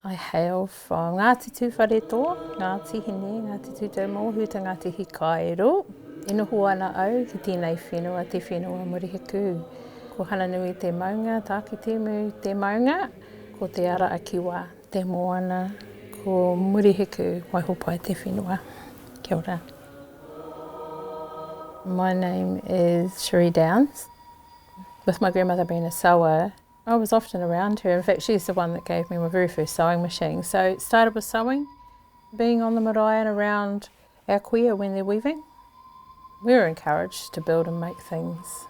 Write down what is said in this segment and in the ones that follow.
I hail from Ngāti Tūwharetoa, Ngāti Hine, Ngāti Tūtau Huta Ngāti Hikaero. E noho ana au ki tēnei whenua, te whenua murihiku. Ko Hananui te maunga, tāki tēmu te maunga, ko te ara akiwa, te moana, ko murihiku, waihopai te whenua. Kia ora. My name is Cheree Downs. With my grandmother being a sewer, I was often around her. In fact, she's the one that gave me my very first sewing machine. So it started with sewing, being on the marae and around our kuia when they're weaving. We were encouraged to build and make things.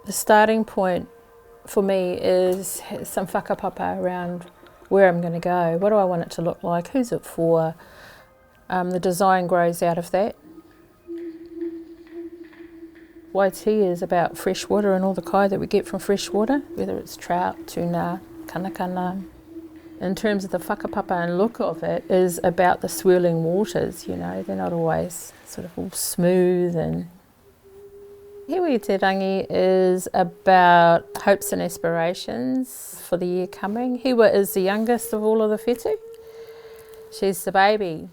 The starting point for me is some whakapapa around where I'm going to go. What do I want it to look like? Who's it for? The design grows out of that. Waitea is about fresh water and all the kai that we get from fresh water, whether it's trout, tuna, kanakana. In terms of the whakapapa and look of it, is about the swirling waters, you know, they're not always sort of all smooth. And Hiwi Te Rangi is about hopes and aspirations for the year coming. Hiwa is the youngest of all of the whetū. She's the baby.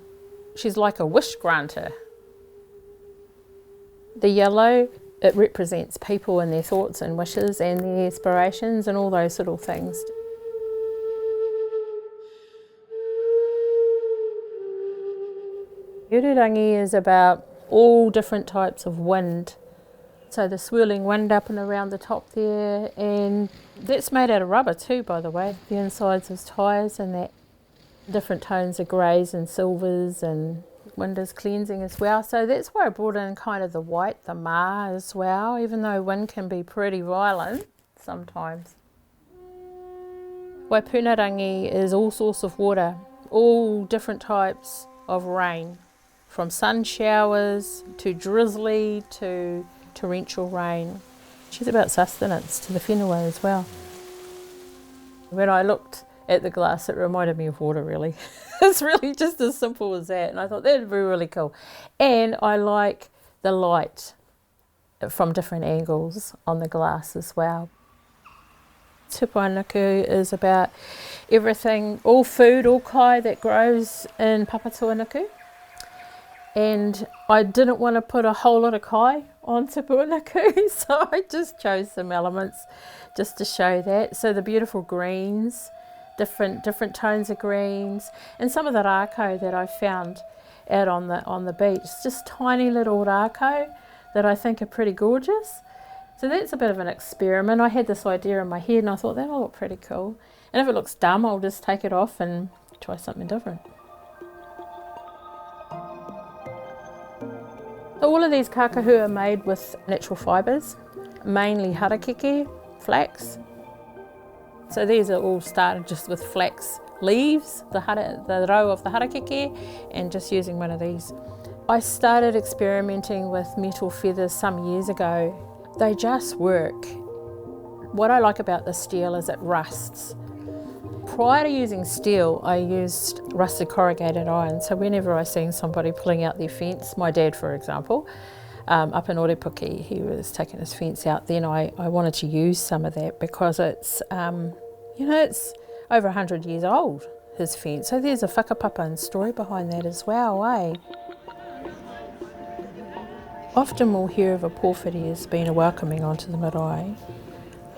She's like a wish granter. The yellow, it represents people and their thoughts and wishes and their aspirations and all those little things. Urirangi is about all different types of wind. So the swirling wind up and around the top there, and that's made out of rubber too, by the way. The insides is tyres and that. Different tones of greys and silvers, and wind is cleansing as well. So that's why I brought in kind of the white, the ma as well, even though wind can be pretty violent sometimes. Waipunarangi is all sorts of water, all different types of rain, from sun showers to drizzly to torrential rain. She's about sustenance to the whenua as well. When I looked at the glass, it reminded me of water, really. It's really just as simple as that, and I thought that'd be really cool. And I like the light from different angles on the glass as well. Tupuanuku is about everything, all food, all kai that grows in Papatuanuku. And I didn't want to put a whole lot of kai on Tupuanuku, so I just chose some elements just to show that. So the beautiful greens, different tones of greens, and some of the rako that I found out on the beach, just tiny little rako that I think are pretty gorgeous. So that's a bit of an experiment. I had this idea in my head and I thought that'll look pretty cool, and if it looks dumb I'll just take it off and try something different. So all of these kakahu are made with natural fibres, mainly harakeke, flax. So these are all started just with flax leaves, the row of the harakeke, and just using one of these. I started experimenting with metal feathers some years ago. They just work. What I like about the steel is it rusts. Prior to using steel, I used rusted corrugated iron. So whenever I seen somebody pulling out their fence, my dad for example, up in Orepuki, he was taking his fence out, then I wanted to use some of that because it's, it's over 100 years old, his fence. So there's a whakapapa and story behind that as well, eh? Often we'll hear of a pōwhiri as being a welcoming onto the marae.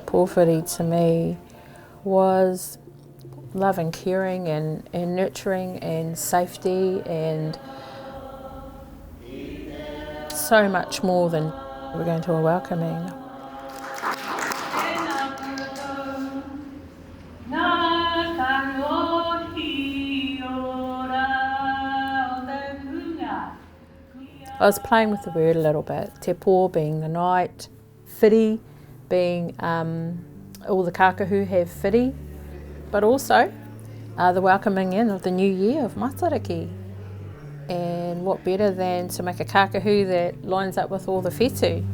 Pōwhiri to me was love and caring and nurturing and safety and so much more than we're going to a welcoming. I was playing with the word a little bit. Te pō being the night, whiri being all the kakahu have whiri, but also the welcoming in of the new year of Matariki. And what better than to make a kakahu that lines up with all the whetū.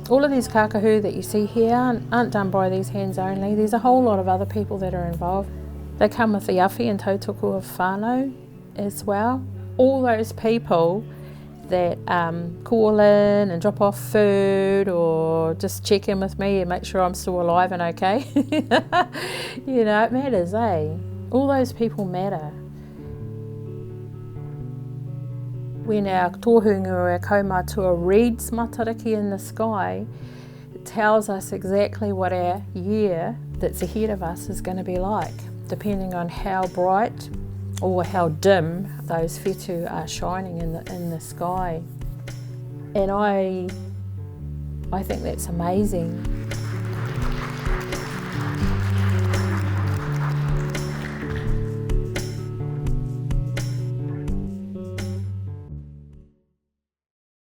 All of these kakahu that you see here aren't done by these hands only. There's a whole lot of other people that are involved. They come with the awhi and tautoko of whānau as well. All those people that call in and drop off food or just check in with me and make sure I'm still alive and okay. You know, it matters, eh? All those people matter. When our tohunga or our kaumatua reads matariki in the sky, it tells us exactly what our year that's ahead of us is going to be like, depending on how bright or how dim those whetū are shining in the sky. And I think that's amazing.